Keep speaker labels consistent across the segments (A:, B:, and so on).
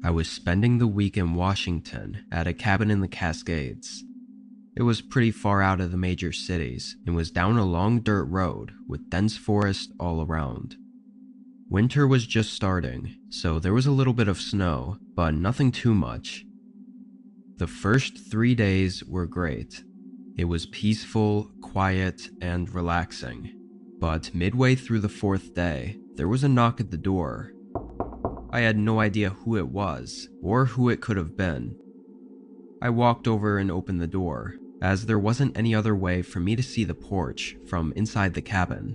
A: I was spending the week in Washington at a cabin in the Cascades. It was pretty far out of the major cities and was down a long dirt road with dense forest all around. Winter was just starting, so there was a little bit of snow, but nothing too much. The first 3 days were great. It was peaceful, quiet, and relaxing. But midway through the 4th day, there was a knock at the door. I had no idea who it was, or who it could have been. I walked over and opened the door, as there wasn't any other way for me to see the porch from inside the cabin.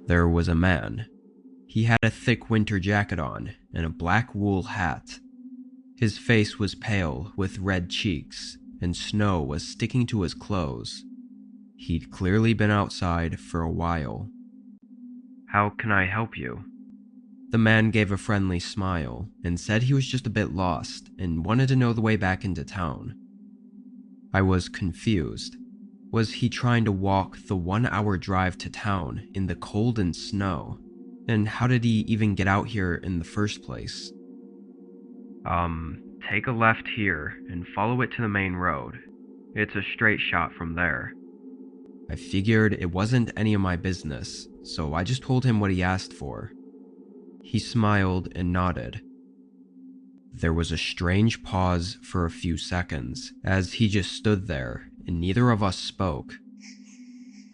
A: There was a man. He had a thick winter jacket on and a black wool hat. His face was pale with red cheeks, and snow was sticking to his clothes. He'd clearly been outside for a while. "How can I help you?" The man gave a friendly smile and said he was just a bit lost and wanted to know the way back into town. I was confused. Was he trying to walk the 1-hour drive to town in the cold and snow? And how did he even get out here in the first place? Take a left here and follow it to the main road. It's a straight shot from there." I figured it wasn't any of my business, so I just told him what he asked for. He smiled and nodded. There was a strange pause for a few seconds as he just stood there and neither of us spoke.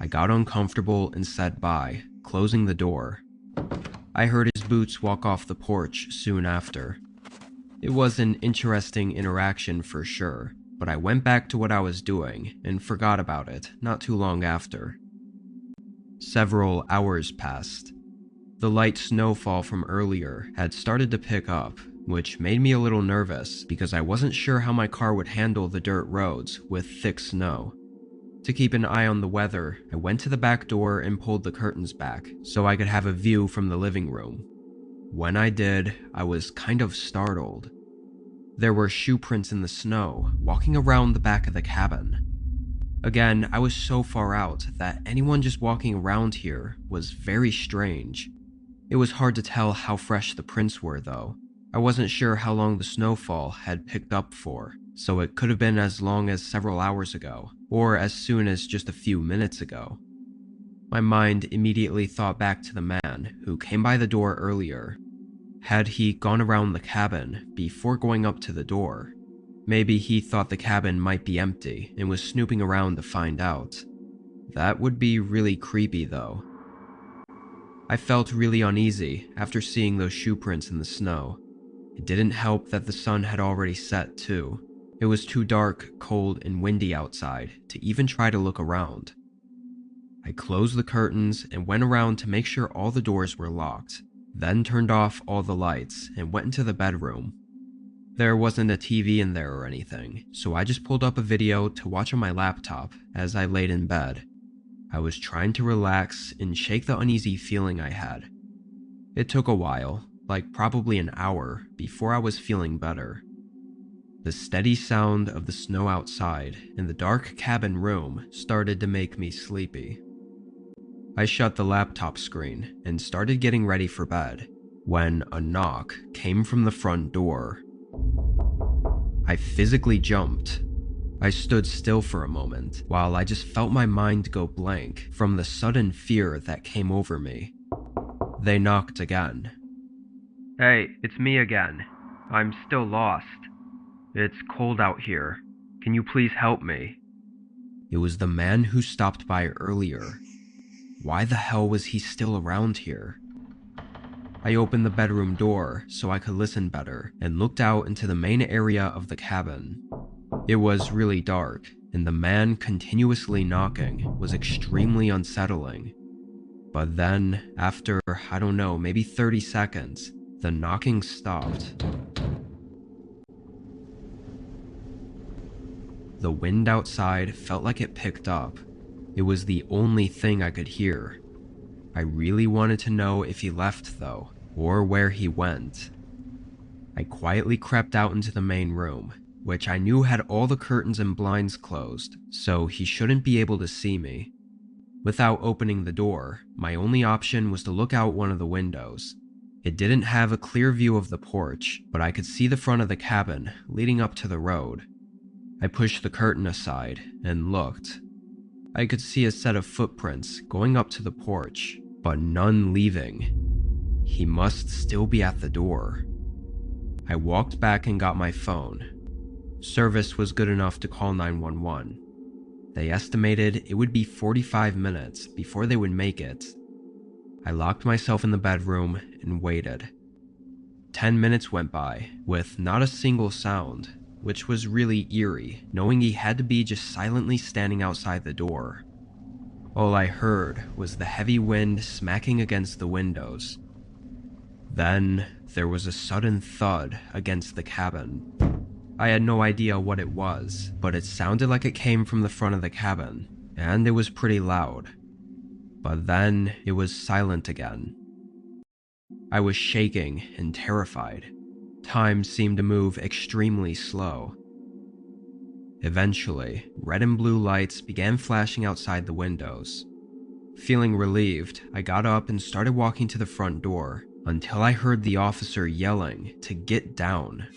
A: I got uncomfortable and said bye, closing the door. I heard his boots walk off the porch soon after. It was an interesting interaction for sure, but I went back to what I was doing and forgot about it not too long after. Several hours passed. The light snowfall from earlier had started to pick up, which made me a little nervous because I wasn't sure how my car would handle the dirt roads with thick snow. To keep an eye on the weather, I went to the back door and pulled the curtains back so I could have a view from the living room. When I did, I was kind of startled. There were shoe prints in the snow, walking around the back of the cabin. Again, I was so far out that anyone just walking around here was very strange. It was hard to tell how fresh the prints were though. I wasn't sure how long the snowfall had picked up for, so it could have been as long as several hours ago, or as soon as just a few minutes ago. My mind immediately thought back to the man who came by the door earlier. Had he gone around the cabin before going up to the door? Maybe he thought the cabin might be empty and was snooping around to find out. That would be really creepy though. I felt really uneasy after seeing those shoe prints in the snow. It didn't help that the sun had already set too. It was too dark, cold, and windy outside to even try to look around. I closed the curtains and went around to make sure all the doors were locked, then turned off all the lights and went into the bedroom. There wasn't a TV in there or anything, so I just pulled up a video to watch on my laptop as I laid in bed. I was trying to relax and shake the uneasy feeling I had. It took a while, like probably an hour, before I was feeling better. The steady sound of the snow outside in the dark cabin room started to make me sleepy. I shut the laptop screen and started getting ready for bed when a knock came from the front door. I physically jumped. I stood still for a moment while I just felt my mind go blank from the sudden fear that came over me. They knocked again. "Hey, it's me again. I'm still lost. It's cold out here. Can you please help me?" It was the man who stopped by earlier. Why the hell was he still around here? I opened the bedroom door so I could listen better and looked out into the main area of the cabin. It was really dark, and the man continuously knocking was extremely unsettling. But then, after, I don't know, maybe 30 seconds, the knocking stopped. The wind outside felt like it picked up. It was the only thing I could hear. I really wanted to know if he left though, or where he went. I quietly crept out into the main room, which I knew had all the curtains and blinds closed, so he shouldn't be able to see me. Without opening the door, my only option was to look out one of the windows. It didn't have a clear view of the porch, but I could see the front of the cabin leading up to the road. I pushed the curtain aside and looked. I could see a set of footprints going up to the porch, but none leaving. He must still be at the door. I walked back and got my phone. Service was good enough to call 911. They estimated it would be 45 minutes before they would make it. I locked myself in the bedroom and waited. 10 minutes went by with not a single sound, which was really eerie, knowing he had to be just silently standing outside the door. All I heard was the heavy wind smacking against the windows. Then there was a sudden thud against the cabin. I had no idea what it was, but it sounded like it came from the front of the cabin, and it was pretty loud. But then it was silent again. I was shaking and terrified. Time seemed to move extremely slow. Eventually, red and blue lights began flashing outside the windows. Feeling relieved, I got up and started walking to the front door until I heard the officer yelling to get down.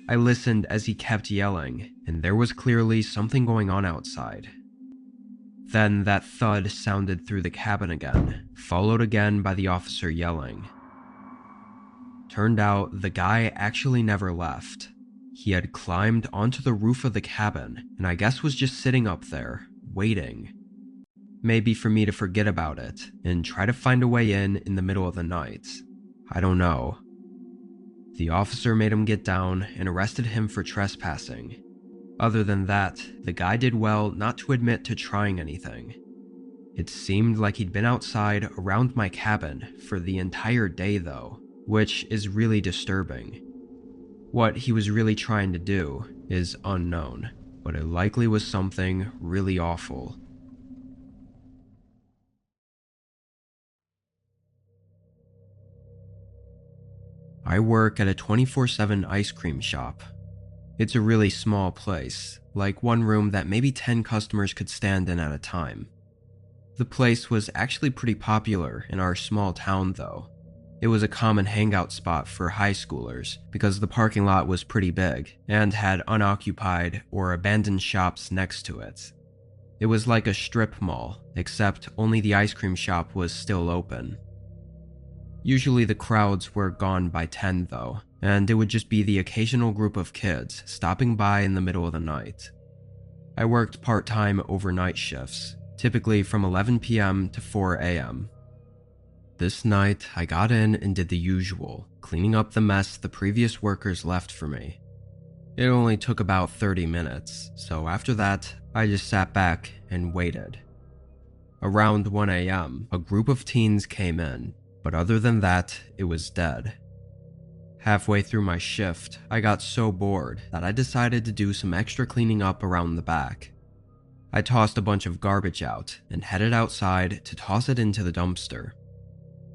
A: I listened as he kept yelling, and there was clearly something going on outside. Then that thud sounded through the cabin again, followed again by the officer yelling. Turned out the guy actually never left. He had climbed onto the roof of the cabin, and I guess was just sitting up there, waiting. Maybe for me to forget about it, and try to find a way in the middle of the night. I don't know. The officer made him get down and arrested him for trespassing. Other than that, the guy did well not to admit to trying anything. It seemed like he'd been outside around my cabin for the entire day though, which is really disturbing. What he was really trying to do is unknown, but it likely was something really awful. I work at a 24/7 ice cream shop. It's a really small place, like one room that maybe 10 customers could stand in at a time. The place was actually pretty popular in our small town though. It was a common hangout spot for high schoolers because the parking lot was pretty big and had unoccupied or abandoned shops next to it. It was like a strip mall, except only the ice cream shop was still open. Usually the crowds were gone by 10 though, and it would just be the occasional group of kids stopping by in the middle of the night. I worked part-time overnight shifts, typically from 11 p.m. to 4 a.m. This night, I got in and did the usual, cleaning up the mess the previous workers left for me. It only took about 30 minutes, so after that, I just sat back and waited. Around 1 a.m., a group of teens came in, but other than that, it was dead. Halfway through my shift, I got so bored that I decided to do some extra cleaning up around the back. I tossed a bunch of garbage out and headed outside to toss it into the dumpster.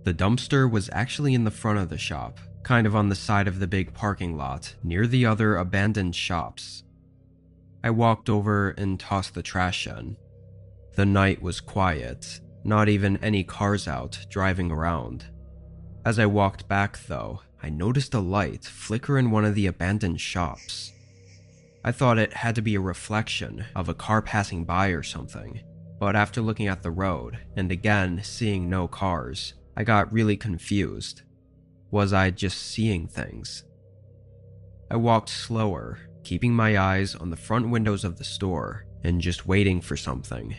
A: The dumpster was actually in the front of the shop, kind of on the side of the big parking lot, near the other abandoned shops. I walked over and tossed the trash in. The night was quiet, not even any cars out driving around. As I walked back though, I noticed a light flicker in one of the abandoned shops. I thought it had to be a reflection of a car passing by or something, but after looking at the road and again seeing no cars, I got really confused. Was I just seeing things? I walked slower, keeping my eyes on the front windows of the store and just waiting for something.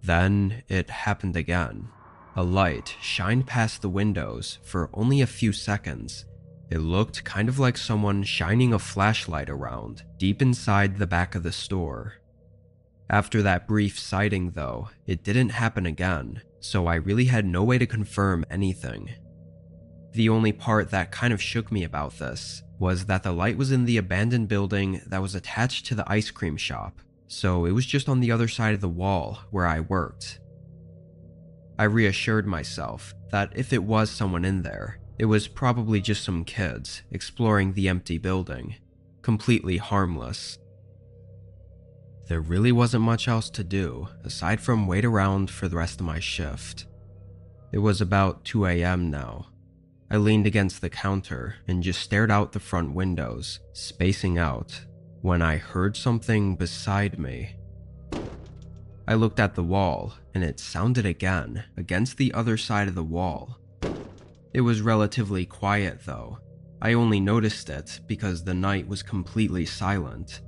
A: Then it happened again. A light shined past the windows for only a few seconds. It looked kind of like someone shining a flashlight around, deep inside the back of the store. After that brief sighting though, it didn't happen again, so I really had no way to confirm anything. The only part that kind of shook me about this was that the light was in the abandoned building that was attached to the ice cream shop, so it was just on the other side of the wall where I worked. I reassured myself that if it was someone in there, it was probably just some kids exploring the empty building, completely harmless. There really wasn't much else to do aside from wait around for the rest of my shift. It was about 2 a.m. now. I leaned against the counter and just stared out the front windows, spacing out, when I heard something beside me. I looked at the wall, and it sounded again, against the other side of the wall. It was relatively quiet though. I only noticed it because the night was completely silent.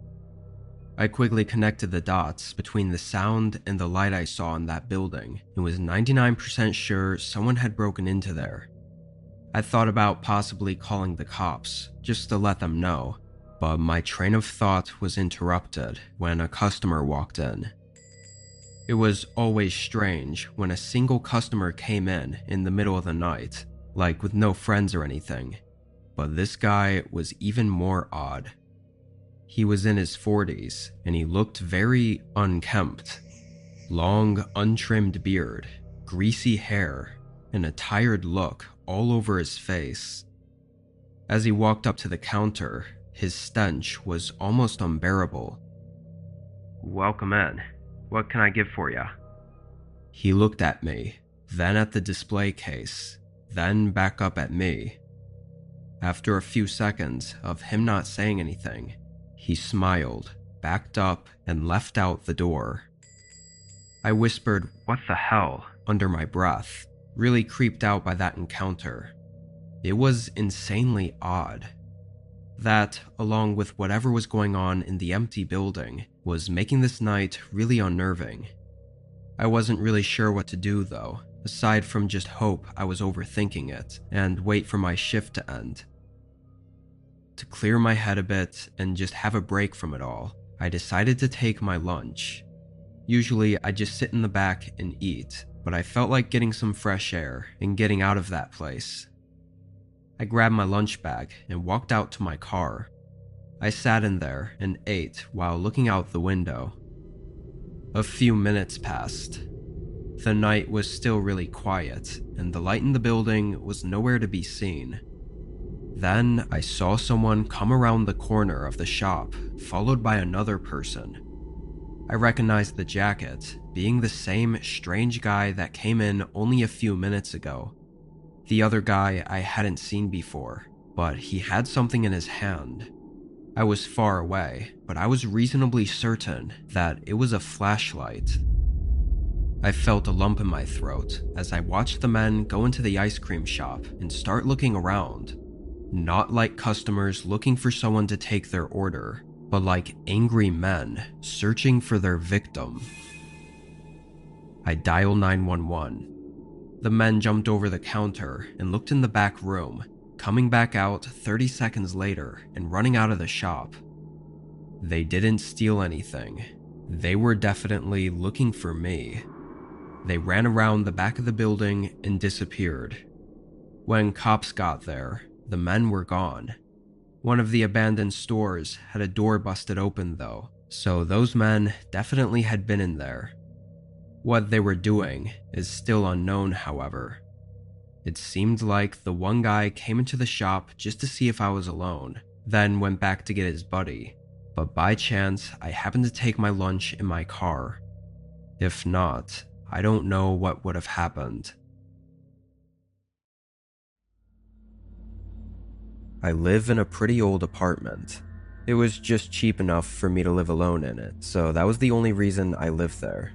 A: I quickly connected the dots between the sound and the light I saw in that building and was 99% sure someone had broken into there. I thought about possibly calling the cops, just to let them know, but my train of thought was interrupted when a customer walked in. It was always strange when a single customer came in the middle of the night, like with no friends or anything, but this guy was even more odd. He was in his 40s, and he looked very unkempt. Long, untrimmed beard, greasy hair, and a tired look all over his face. As he walked up to the counter, his stench was almost unbearable. "Welcome in. What can I give for ya?" He looked at me, then at the display case, then back up at me. After a few seconds of him not saying anything, he smiled, backed up, and left out the door. I whispered, "What the hell?" under my breath, really creeped out by that encounter. It was insanely odd. That, along with whatever was going on in the empty building, was making this night really unnerving. I wasn't really sure what to do though, aside from just hope I was overthinking it and wait for my shift to end. To clear my head a bit and just have a break from it all, I decided to take my lunch. Usually I just sit in the back and eat, but I felt like getting some fresh air and getting out of that place. I grabbed my lunch bag and walked out to my car. I sat in there and ate while looking out the window. A few minutes passed. The night was still really quiet, and the light in the building was nowhere to be seen. Then I saw someone come around the corner of the shop, followed by another person. I recognized the jacket, being the same strange guy that came in only a few minutes ago. The other guy I hadn't seen before, but he had something in his hand. I was far away, but I was reasonably certain that it was a flashlight. I felt a lump in my throat as I watched the men go into the ice cream shop and start looking around. Not like customers looking for someone to take their order, but like angry men searching for their victim. I dialed 911. The men jumped over the counter and looked in the back room, coming back out 30 seconds later and running out of the shop. They didn't steal anything. They were definitely looking for me. They ran around the back of the building and disappeared. When cops got there, the men were gone. One of the abandoned stores had a door busted open though, so those men definitely had been in there. What they were doing is still unknown, however. It seemed like the one guy came into the shop just to see if I was alone, then went back to get his buddy, but by chance I happened to take my lunch in my car. If not, I don't know what would have happened. I live in a pretty old apartment. It was just cheap enough for me to live alone in it, so that was the only reason I lived there.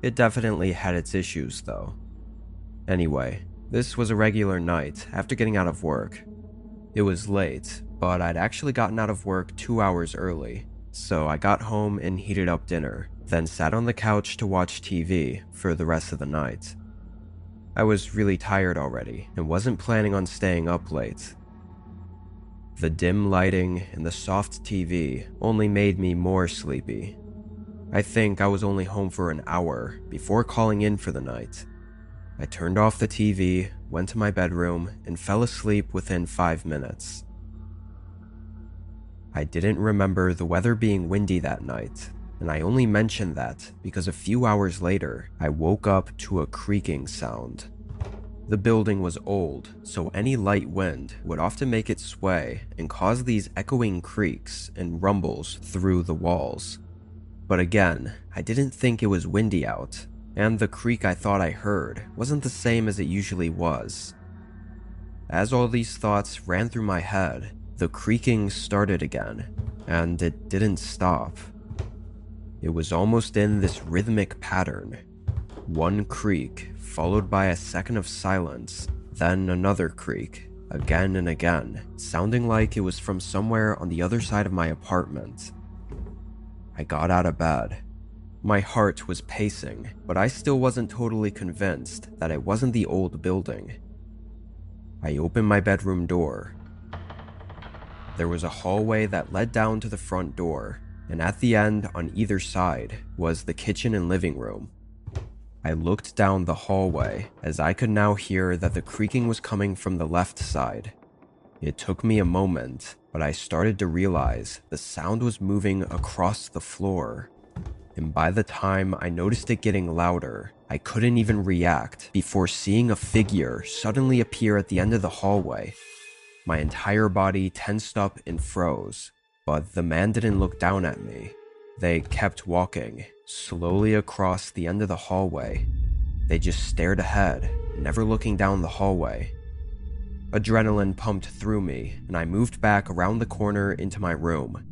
A: It definitely had its issues though. Anyway, this was a regular night after getting out of work. It was late, but I'd actually gotten out of work 2 hours early, so I got home and heated up dinner, then sat on the couch to watch TV for the rest of the night. I was really tired already and wasn't planning on staying up late. The dim lighting and the soft TV only made me more sleepy. I think I was only home for an hour before calling in for the night. I turned off the TV, went to my bedroom, and fell asleep within 5 minutes. I didn't remember the weather being windy that night, and I only mentioned that because a few hours later, I woke up to a creaking sound. The building was old, so any light wind would often make it sway and cause these echoing creaks and rumbles through the walls. But again, I didn't think it was windy out. and the creak I thought I heard wasn't the same as it usually was. As all these thoughts ran through my head, the creaking started again, and it didn't stop. It was almost in this rhythmic pattern. One creak, followed by a second of silence, then another creak, again and again, sounding like it was from somewhere on the other side of my apartment. I got out of bed. My heart was pacing, but I still wasn't totally convinced that it wasn't the old building. I opened my bedroom door. There was a hallway that led down to the front door, and at the end on either side was the kitchen and living room. I looked down the hallway as I could now hear that the creaking was coming from the left side. It took me a moment, but I started to realize the sound was moving across the floor. And by the time I noticed it getting louder, I couldn't even react before seeing a figure suddenly appear at the end of the hallway. My entire body tensed up and froze, but the man didn't look down at me. They kept walking, slowly across the end of the hallway. They just stared ahead, never looking down the hallway. Adrenaline pumped through me, and I moved back around the corner into my room.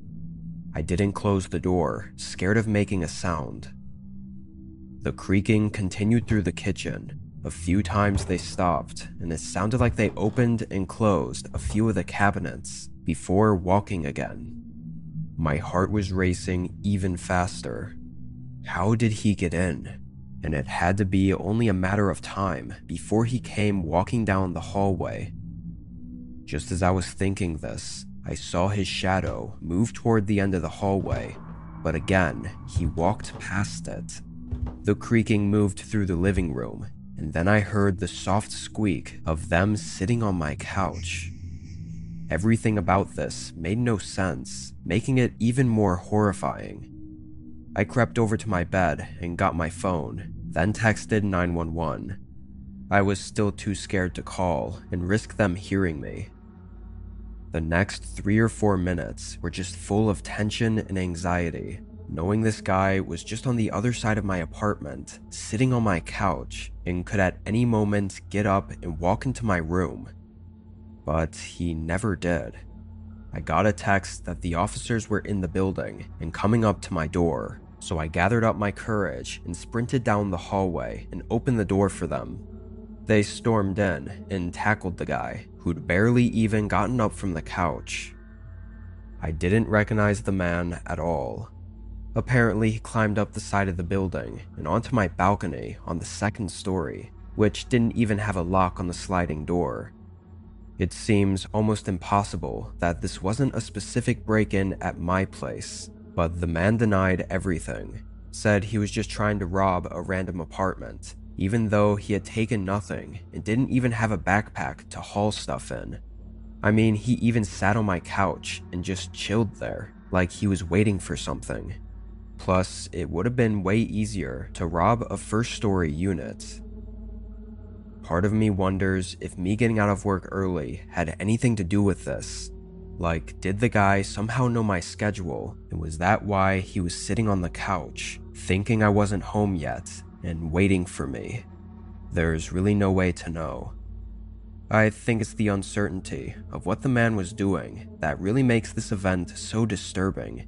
A: I didn't close the door, scared of making a sound. The creaking continued through the kitchen. A few times they stopped, and it sounded like they opened and closed a few of the cabinets before walking again. My heart was racing even faster. How did he get in? And it had to be only a matter of time before he came walking down the hallway. Just as I was thinking this, I saw his shadow move toward the end of the hallway, but again, he walked past it. The creaking moved through the living room, and then I heard the soft squeak of them sitting on my couch. Everything about this made no sense, making it even more horrifying. I crept over to my bed and got my phone, then texted 911. I was still too scared to call and risk them hearing me. The next 3 or 4 minutes were just full of tension and anxiety, knowing this guy was just on the other side of my apartment, sitting on my couch, and could at any moment get up and walk into my room. But he never did. I got a text that the officers were in the building and coming up to my door, so I gathered up my courage and sprinted down the hallway and opened the door for them. They stormed in and tackled the guy, who'd barely even gotten up from the couch. I didn't recognize the man at all. Apparently, he climbed up the side of the building and onto my balcony on the second story, which didn't even have a lock on the sliding door. It seems almost impossible that this wasn't a specific break-in at my place, but the man denied everything, said he was just trying to rob a random apartment, even though he had taken nothing and didn't even have a backpack to haul stuff in. I mean, he even sat on my couch and just chilled there, like he was waiting for something. Plus, it would have been way easier to rob a first-story unit. Part of me wonders if me getting out of work early had anything to do with this. Like, did the guy somehow know my schedule, and was that why he was sitting on the couch, thinking I wasn't home yet, and waiting for me? There's really no way to know. I think it's the uncertainty of what the man was doing that really makes this event so disturbing.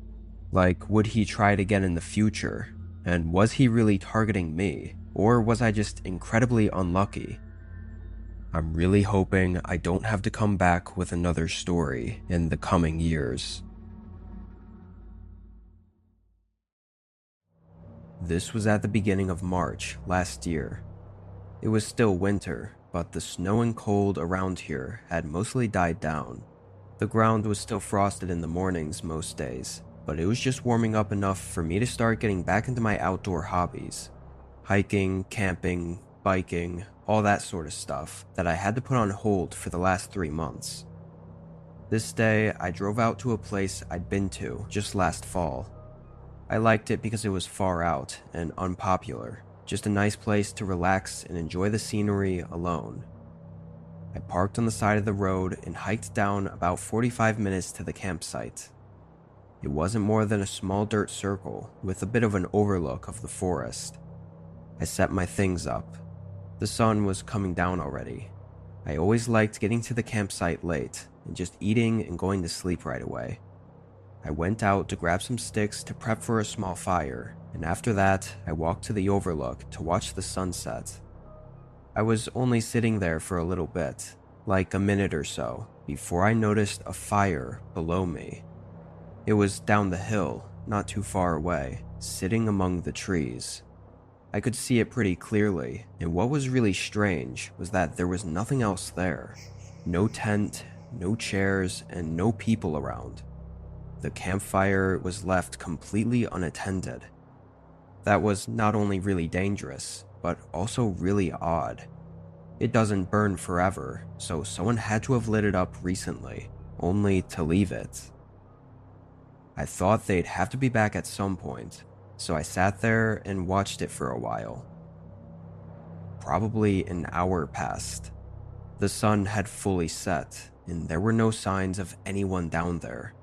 A: Like, would he try it again in the future? And was he really targeting me? Or was I just incredibly unlucky? I'm really hoping I don't have to come back with another story in the coming years. This was at the beginning of March last year. It was still winter, but the snow and cold around here had mostly died down. The ground was still frosted in the mornings most days, but it was just warming up enough for me to start getting back into my outdoor hobbies. Hiking, camping, biking, all that sort of stuff that I had to put on hold for the last 3 months. This day, I drove out to a place I'd been to just last fall. I liked it because it was far out and unpopular, just a nice place to relax and enjoy the scenery alone. I parked on the side of the road and hiked down about 45 minutes to the campsite. It wasn't more than a small dirt circle with a bit of an overlook of the forest. I set my things up. The sun was coming down already. I always liked getting to the campsite late and just eating and going to sleep right away. I went out to grab some sticks to prep for a small fire, and after that, I walked to the overlook to watch the sunset. I was only sitting there for a little bit, like a minute or so, before I noticed a fire below me. It was down the hill, not too far away, sitting among the trees. I could see it pretty clearly, and what was really strange was that there was nothing else there. No tent, no chairs, and no people around. The campfire was left completely unattended. That was not only really dangerous, but also really odd. It doesn't burn forever, so someone had to have lit it up recently, only to leave it. I thought they'd have to be back at some point, so I sat there and watched it for a while. Probably an hour passed. The sun had fully set, and there were no signs of anyone down there.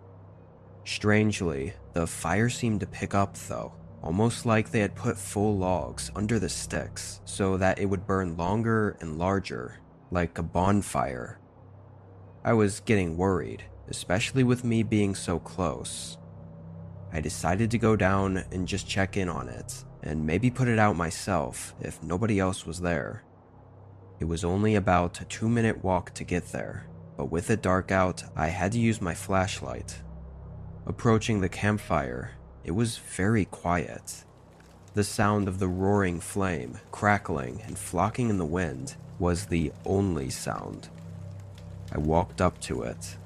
A: Strangely, the fire seemed to pick up though, almost like they had put full logs under the sticks so that it would burn longer and larger, like a bonfire. I was getting worried, especially with me being so close. I decided to go down and just check in on it, and maybe put it out myself if nobody else was there. It was only about a 2-minute walk to get there, but with it dark out, I had to use my flashlight. Approaching the campfire, it was very quiet. The sound of the roaring flame, crackling and flocking in the wind was the only sound. I walked up to it.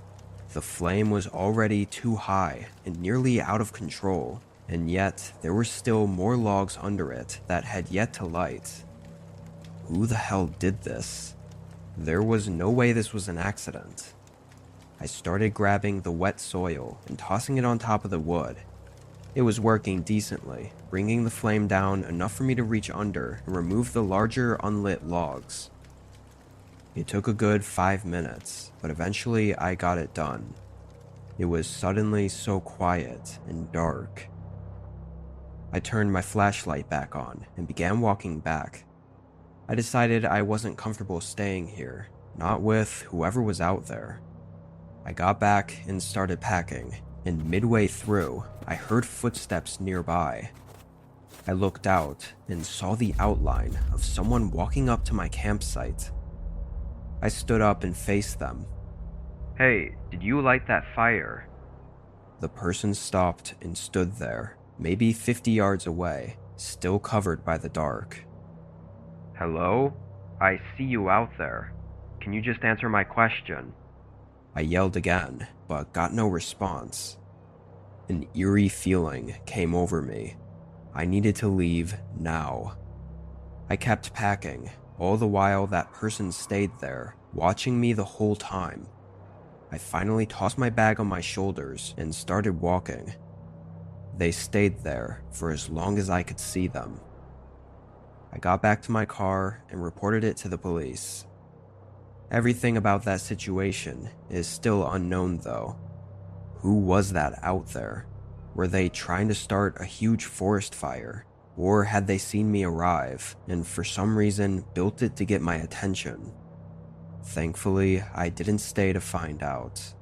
A: The flame was already too high and nearly out of control, and yet there were still more logs under it that had yet to light. Who the hell did this? There was no way this was an accident. I started grabbing the wet soil and tossing it on top of the wood. It was working decently, bringing the flame down enough for me to reach under and remove the larger unlit logs. It took a good 5 minutes, but eventually I got it done. It was suddenly so quiet and dark. I turned my flashlight back on and began walking back. I decided I wasn't comfortable staying here, not with whoever was out there. I got back and started packing, and midway through, I heard footsteps nearby. I looked out and saw the outline of someone walking up to my campsite. I stood up and faced them. "Hey, did you light that fire?" The person stopped and stood there, maybe 50 yards away, still covered by the dark. "Hello? I see you out there. Can you just answer my question?" I yelled again, but got no response. An eerie feeling came over me. I needed to leave now. I kept packing, all the while that person stayed there, watching me the whole time. I finally tossed my bag on my shoulders and started walking. They stayed there for as long as I could see them. I got back to my car and reported it to the police. Everything about that situation is still unknown though. Who was that out there? Were they trying to start a huge forest fire? Or had they seen me arrive and for some reason built it to get my attention? Thankfully, I didn't stay to find out.